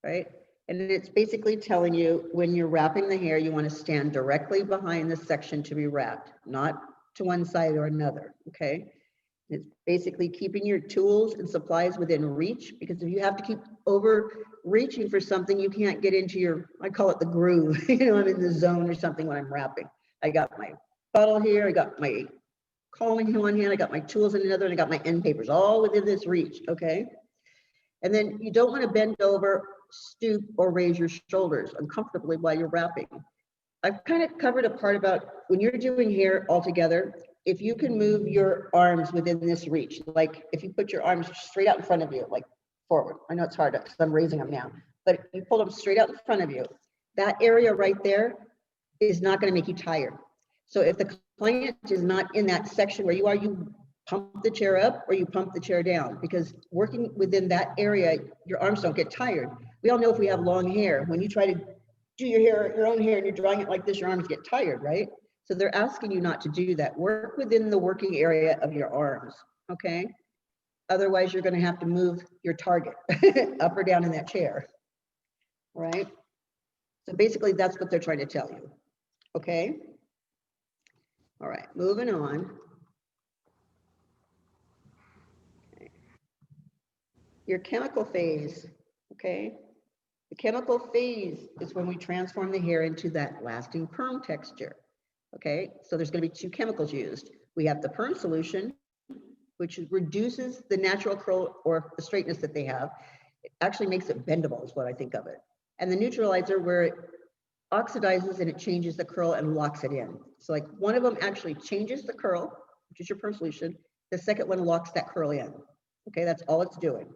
right? And it's basically telling you when you're wrapping the hair, you want to stand directly behind the section to be wrapped, not to one side or another, okay? It's basically keeping your tools and supplies within reach, because if you have to keep overreaching for something, you can't get into your, I call it the groove, you know, I'm in the zone or something when I'm wrapping. I got my bottle here, I got my calling in one hand, I got my tools in another, and I got my end papers all within this reach, okay? And then you don't want to bend over, stoop, or raise your shoulders uncomfortably while you're wrapping. I've kind of covered a part about when you're doing hair all together, if you can move your arms within this reach, like if you put your arms straight out in front of you, like forward. I know it's hard because I'm raising them now, but if you pull them straight out in front of you, that area right there is not going to make you tired. So if the client is not in that section where you are, you pump the chair up or you pump the chair down, because working within that area, your arms don't get tired. We all know if we have long hair, when you try to do your hair, your own hair, and you're drawing it like this, your arms get tired, right? So they're asking you not to do that. Work within the working area of your arms, okay? Otherwise, you're going to have to move your target up or down in that chair, right? So basically, that's what they're trying to tell you, okay? All right, moving on. Okay. Your chemical phase, okay? The chemical phase is when we transform the hair into that lasting perm texture. Okay, so there's going to be two chemicals used. We have the perm solution, which reduces the natural curl or the straightness that they have. It actually makes it bendable, is what I think of it. And the neutralizer, where it oxidizes and it changes the curl and locks it in. So like one of them actually changes the curl, which is your perm solution. The second one locks that curl in. Okay, that's all it's doing.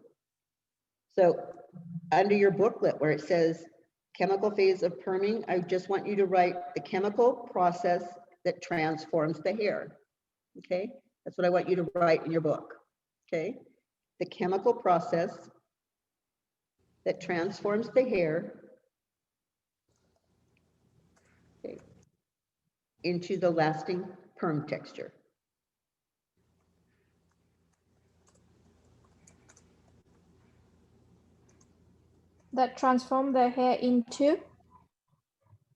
So under your booklet where it says chemical phase of perming, I just want you to write the chemical process that transforms the hair. Okay, that's what I want you to write in your book. Okay, the chemical process that transforms the hair, okay, into the lasting perm texture. That transform the hair into?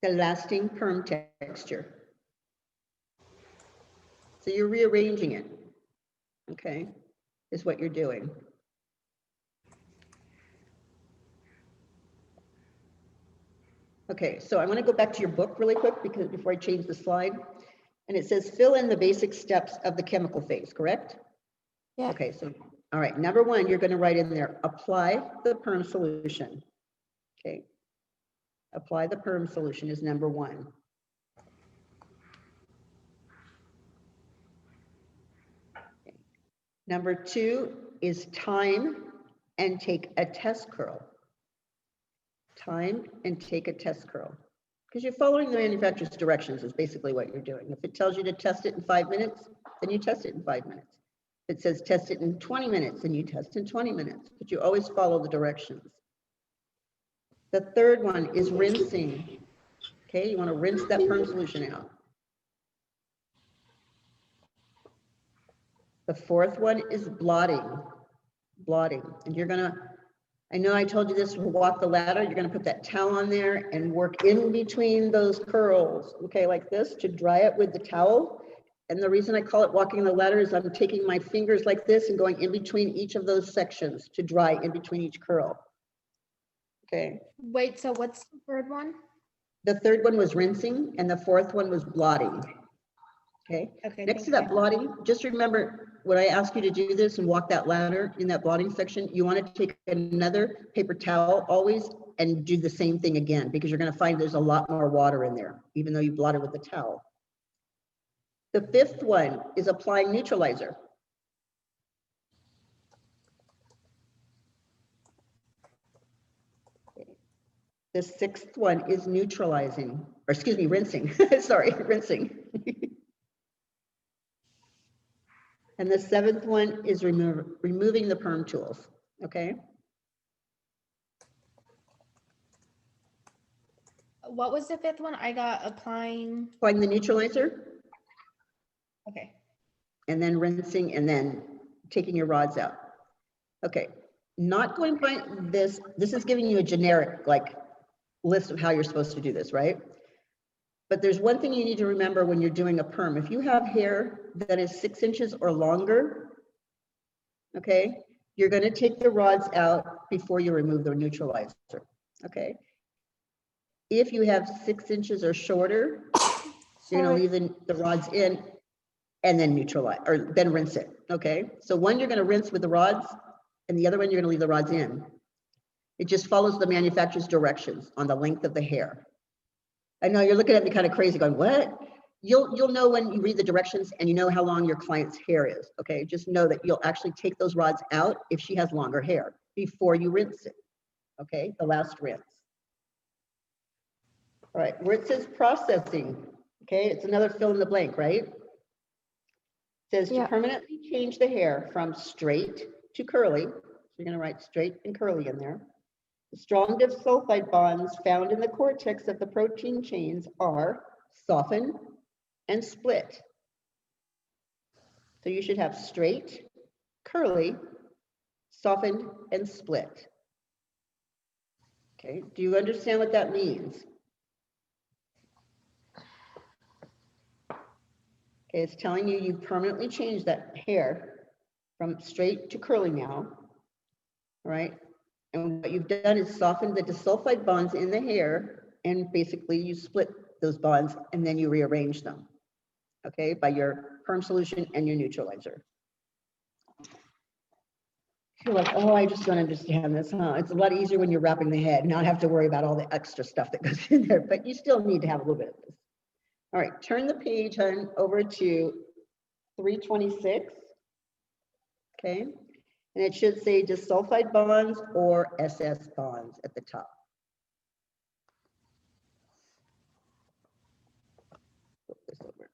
The lasting perm texture. So you're rearranging it, okay, is what you're doing. Okay, so I'm going to go back to your book really quick because before I change the slide. And it says fill in the basic steps of the chemical phase, correct? Yeah. Okay, so, all right, number one, you're going to write in there, apply the perm solution. Okay, apply the perm solution is number one. Okay. Number two is time and take a test curl. Time and take a test curl. Because you're following the manufacturer's directions is basically what you're doing. If it tells you to test it in 5 minutes, then you test it in 5 minutes. If it says test it in 20 minutes, then you test in 20 minutes, but you always follow the directions. The third one is rinsing. Okay, you want to rinse that perm solution out. The fourth one is blotting. Blotting, and you're gonna, I know I told you this, walk the ladder, you're gonna put that towel on there and work in between those curls, okay, like this, to dry it with the towel. And the reason I call it walking the ladder is I'm taking my fingers like this and going in between each of those sections to dry in between each curl. Okay. Wait, so what's the third one? The third one was rinsing and the fourth one was blotting. Okay. Okay. Next to that blotting, just remember when I ask you to do this and walk that ladder in that blotting section, you want to take another paper towel always and do the same thing again, because you're going to find there's a lot more water in there, even though you blotted with the towel. The fifth one is applying neutralizer. The sixth one is neutralizing, or excuse me, rinsing. Sorry, rinsing. And the seventh one is removing the perm tools, okay? What was the fifth one? I got applying. Applying the neutralizer Okay. and then rinsing and then taking your rods out. Okay, not going by this. This is giving you a generic like list of how you're supposed to do this, right? But there's one thing you need to remember when you're doing a perm. If you have hair that is 6 inches or longer, okay, you're going to take the rods out before you remove the neutralizer, okay? If you have 6 inches or shorter, you're going to leave the rods in and then neutralize, or then rinse it, okay? So one you're going to rinse with the rods, and the other one you're going to leave the rods in. It just follows the manufacturer's directions on the length of the hair. I know you're looking at me kind of crazy going, what? You'll know when you read the directions and you know how long your client's hair is, okay? Just know that you'll actually take those rods out if she has longer hair before you rinse it, okay? The last rinse. All right, where it says processing, okay? It's another fill in the blank, right? It says to permanently change the hair from straight to curly. So you're gonna write straight and curly in there. The strong disulfide bonds found in the cortex of the protein chains are soften and split. So you should have straight, curly, softened, and split. Okay, do you understand what that means? Okay, it's telling you permanently changed that hair from straight to curly now, right? And what you've done is softened the disulfide bonds in the hair, and basically you split those bonds and then you rearrange them, okay, by your perm solution and your neutralizer. You're like, oh, I just don't understand this, huh? It's a lot easier when you're wrapping the head, not have to worry about all the extra stuff that goes in there, but you still need to have a little bit of this. All right, turn the page on over to 326, okay? And it should say disulfide bonds or SS bonds at the top. Flip this over.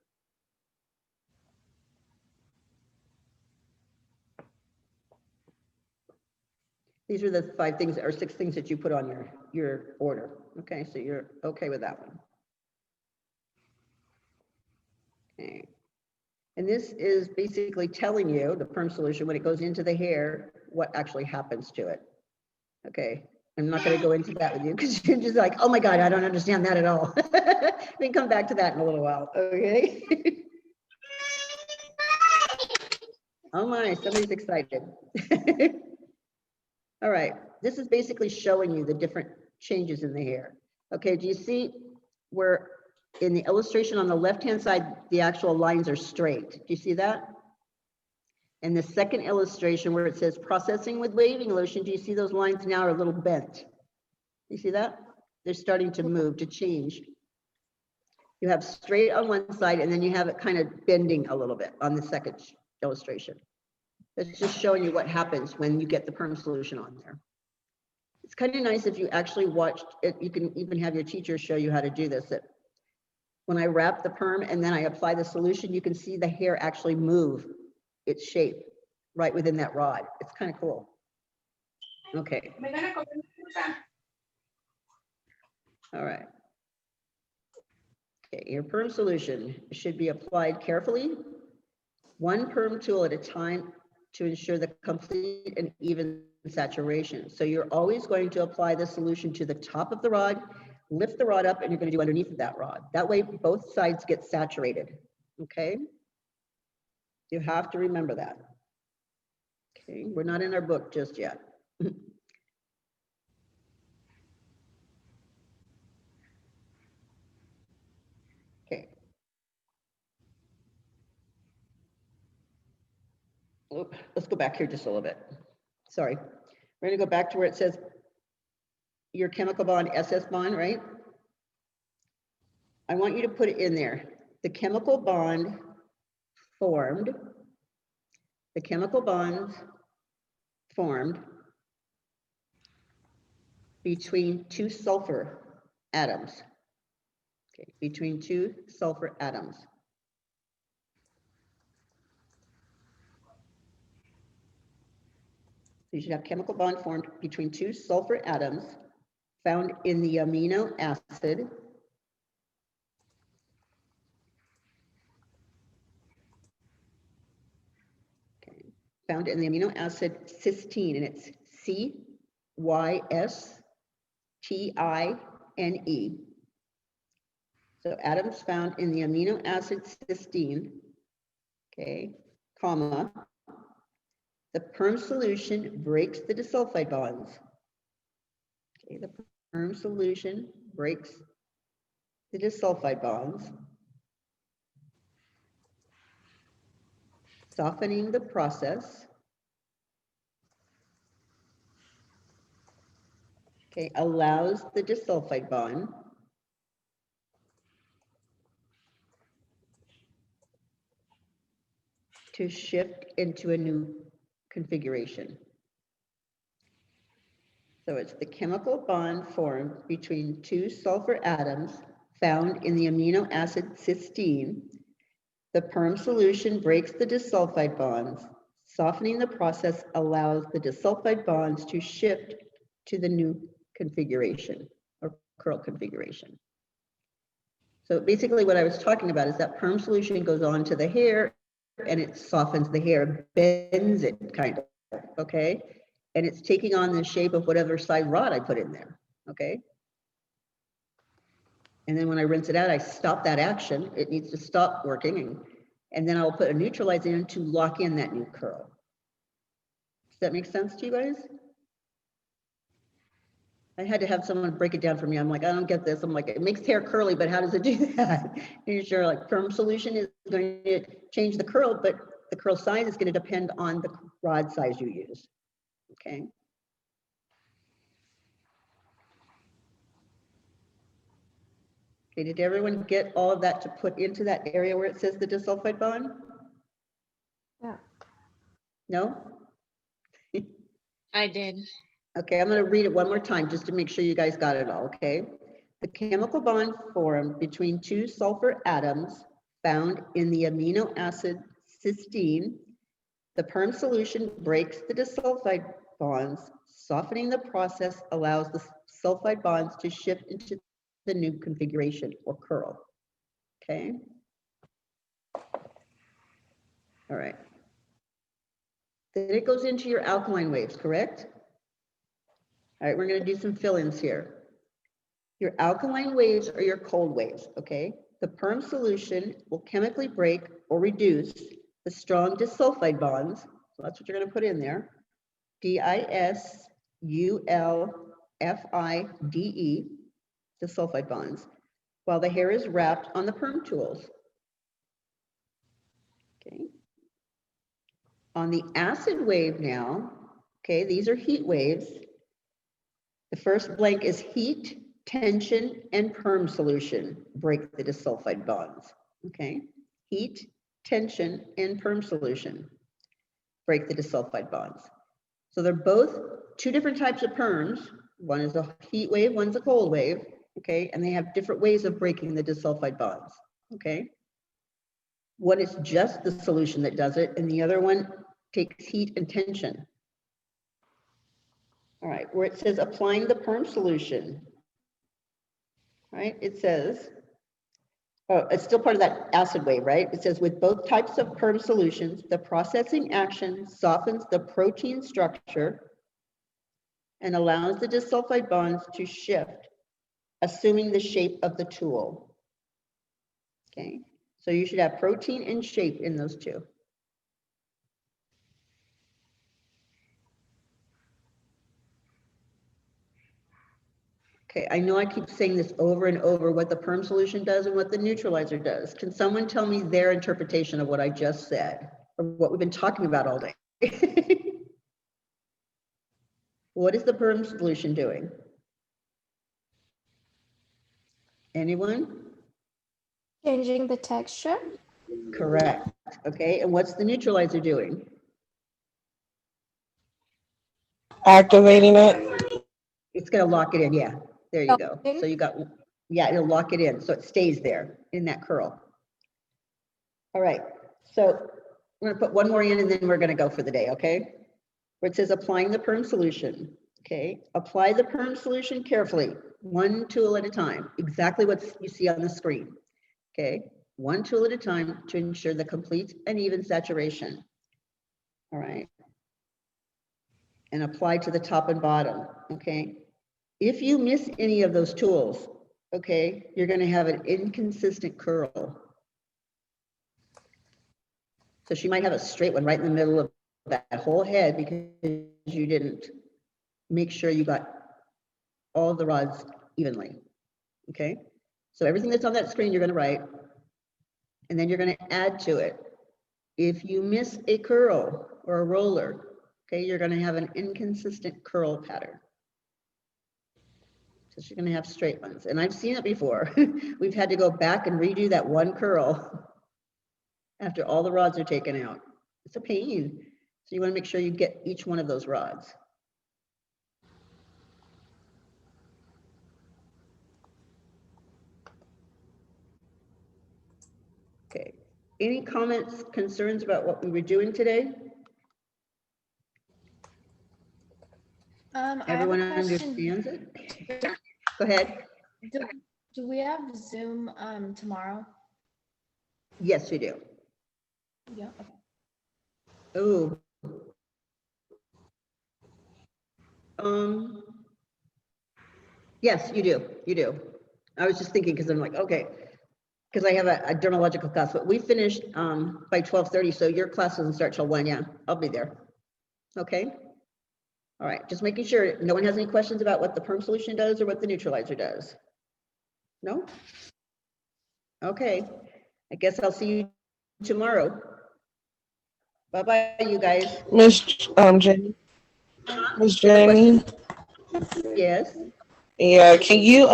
These are the 5 things or 6 things that you put on your order. Okay, so you're okay with that one. Okay. And this is basically telling you, the perm solution, when it goes into the hair, what actually happens to it. Okay, I'm not going to go into that with you because you're just like, oh my God, I don't understand that at all. We can come back to that in a little while, okay? Oh my, somebody's excited. All right, this is basically showing you the different changes in the hair. Okay, do you see where in the illustration on the left-hand side, the actual lines are straight? Do you see that? And the second illustration where it says processing with waving lotion, do you see those lines now are a little bent? You see that? They're starting to move, to change. You have straight on one side and then you have it kind of bending a little bit on the second illustration. It's just showing you what happens when you get the perm solution on there. It's kind of nice if you actually watched it. You can even have your teacher show you how to do this. That when I wrap the perm and then I apply the solution, you can see the hair actually move its shape right within that rod. It's kind of cool. Okay. All right. Okay, your perm solution should be applied carefully, one perm tool at a time, to ensure the complete and even saturation. So you're always going to apply the solution to the top of the rod, lift the rod up, and you're going to do underneath of that rod. That way both sides get saturated, okay? You have to remember that. Okay, we're not in our book just yet. Okay. Oop, let's go back here just a little bit. Sorry. We're going to go back to where it says your chemical bond, SS bond, right? I want you to put it in there. The chemical bond formed, the chemical bonds formed between two sulfur atoms. Okay, between two sulfur atoms. So you should have chemical bond formed between two sulfur atoms found in the amino acid found in the amino acid cysteine, and it's cysteine. So atoms found in the amino acid cysteine, okay, comma, the perm solution breaks the disulfide bonds. Okay, the perm solution breaks the disulfide bonds, softening the process. Okay, allows the disulfide bond to shift into a new configuration. So it's the chemical bond formed between two sulfur atoms found in the amino acid cysteine. The perm solution breaks the disulfide bonds. Softening the process allows the disulfide bonds to shift to the new configuration or curl configuration. So basically what I was talking about is that perm solution goes on to the hair and it softens the hair, bends it kind of, okay? And it's taking on the shape of whatever size rod I put in there, okay? And then when I rinse it out, I stop that action. It needs to stop working, and then I'll put a neutralizer in to lock in that new curl. Does that make sense to you guys? I had to have someone break it down for me. I'm like, I don't get this. I'm like, it makes hair curly, but how does it do that? And you're like, perm solution is going to change the curl, but the curl size is going to depend on the rod size you use. Okay. Okay, did everyone get all of that to put into that area where it says the disulfide bond? Yeah. No? I did. Okay, I'm going to read it one more time just to make sure you guys got it all, okay? The chemical bond formed between two sulfur atoms found in the amino acid cysteine. The perm solution breaks the disulfide bonds. Softening the process allows the sulfide bonds to shift into the new configuration or curl, okay? All right. Then it goes into your alkaline waves, correct? All right, we're going to do some fill-ins here. Your alkaline waves are your cold waves, okay? The perm solution will chemically break or reduce the strong disulfide bonds. So that's what you're going to put in there. DISULFIDE, disulfide bonds, while the hair is wrapped on the perm tools. Okay. On the acid wave now, okay, these are heat waves. The first blank is heat, tension, and perm solution break the disulfide bonds, okay? Heat, tension, and perm solution break the disulfide bonds. So they're both two different types of perms. One is a heat wave, one's a cold wave, okay? And they have different ways of breaking the disulfide bonds, okay? One is just the solution that does it, and the other one takes heat and tension. All right, where it says applying the perm solution, right? It says, oh, it's still part of that acid wave, right? It says with both types of perm solutions, the processing action softens the protein structure and allows the disulfide bonds to shift, assuming the shape of the tool. Okay, so you should have protein and shape in those two. Okay, I know I keep saying this over and over, what the perm solution does and what the neutralizer does. Can someone tell me their interpretation of what I just said, or what we've been talking about all day? What is the perm solution doing? Anyone? Changing the texture. Correct. Okay, and what's the neutralizer doing? Activating it. It's gonna lock it in, yeah. There you go. So you got, yeah, it'll lock it in, so it stays there in that curl. All right, so we're gonna put one more in and then we're gonna go for the day, okay? Where it says applying the perm solution, okay? Apply the perm solution carefully, one tool at a time, exactly what you see on the screen, okay? One tool at a time to ensure the complete and even saturation. All right. And apply to the top and bottom, okay? If you miss any of those tools, okay, you're gonna have an inconsistent curl. So she might have a straight one right in the middle of that whole head because you didn't make sure you got all the rods evenly, okay? So everything that's on that screen, you're gonna write, and then you're gonna add to it. If you miss a curl or a roller, okay, you're gonna have an inconsistent curl pattern. So she's gonna have straight ones, and I've seen it before. We've had to go back and redo that one curl after all the rods are taken out. It's a pain. So you wanna make sure you get each one of those rods. Okay, any comments, concerns about what we were doing today? I have a Everyone question. understands it? Go ahead. Do we have Zoom tomorrow? Yes, you do. Yeah. Okay. Oh. Yes, you do. You do. I was just thinking because I'm like, okay, because I have a dermatological class, but we finished by 12:30, so your class doesn't start till 1. Yeah, I'll be there. Okay. All right, just making sure no one has any questions about what the perm solution does or what the neutralizer does. No? Okay, I guess I'll see you tomorrow. Bye-bye, you guys. Miss Jenny. Miss Jenny. Yes. Yeah, can you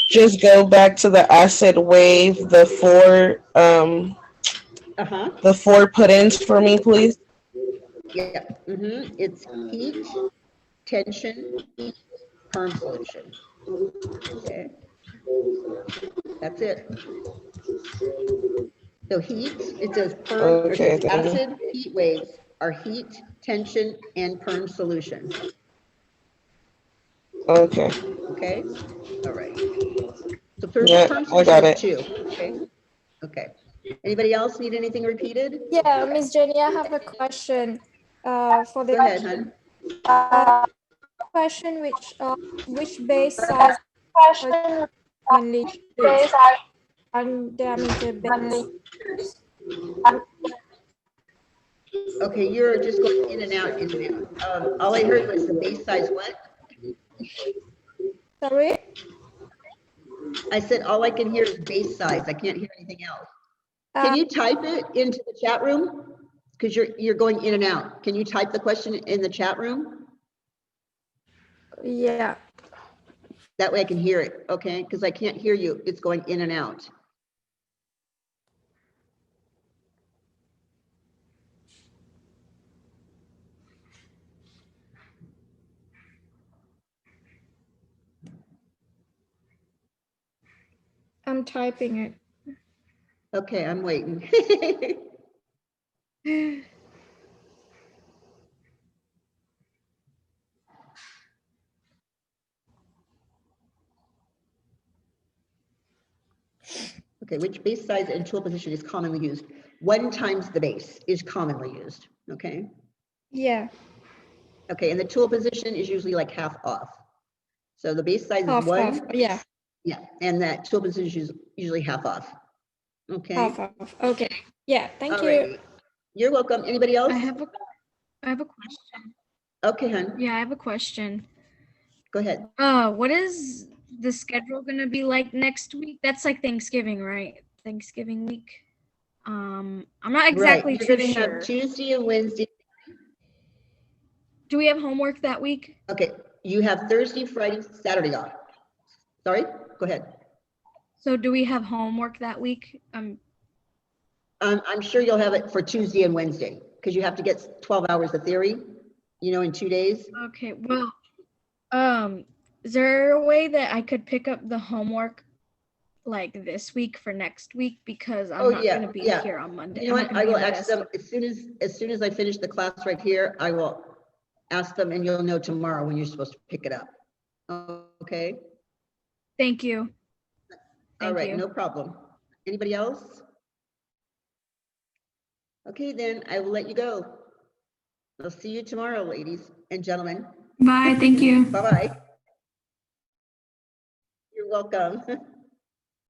just go back to the acid wave, the four put-ins for me, please? Yeah. It's heat, tension, perm solution. Okay. That's it. So heat, it says perm, or it Okay, says thank you. acid heat waves are heat, tension, and perm solution. Okay. Okay. All right. So Yeah, perm I solution got is it. 2. Okay. Okay. Anybody else need anything repeated? Yeah, Miss Jenny, I have a question. For the Go ahead, hon. question, which base size are commonly used? Undiameter base. Okay, you're just going in and out, in and out. All I heard was the base size what? Sorry? I said, all I can hear is base size. I can't hear anything else. Can Uh, you type it into the chat room? Because you're going in and out. Can you type the question in the chat room? yeah. That way I can hear it, okay? Because I can't hear you. It's going in and out. I'm typing it. Okay, I'm waiting. Okay, which base size and tool position is commonly used? 1 times the base is commonly used, okay? Yeah. Okay, and the tool position is usually like half off. So the base size is Half, 1. yeah. Yeah, and that tool position is usually half off. Okay. Half. Okay. Yeah, thank you. Alrighty. You're welcome. Anybody else? I have a question. Okay, hon, Yeah, I have a question. go ahead. What is the schedule gonna be like next week? That's like Thanksgiving, right? Thanksgiving week. I'm not exactly Right, too you're gonna sure. have Tuesday and Wednesday. Do we have homework that week? Okay, you have Thursday, Friday, Saturday off. Sorry, go ahead. So do we have homework that week? I'm sure you'll have it for Tuesday and Wednesday, because you have to get 12 hours of theory, in 2 days. Okay, well, is there a way that I could pick up the homework like this week for next week? Because I'm Oh, not yeah, gonna be yeah. here on Monday. You know I'm not what, gonna I be will in the ask them, desk. as soon as I finish the class right here, I will ask them, and you'll know tomorrow when you're supposed to pick it up. Okay, Thank you. all Thank right, you. no problem. Anybody else? Okay, then I will let you go. I'll see you tomorrow, ladies and gentlemen. Bye, thank you. Bye-bye. You're welcome.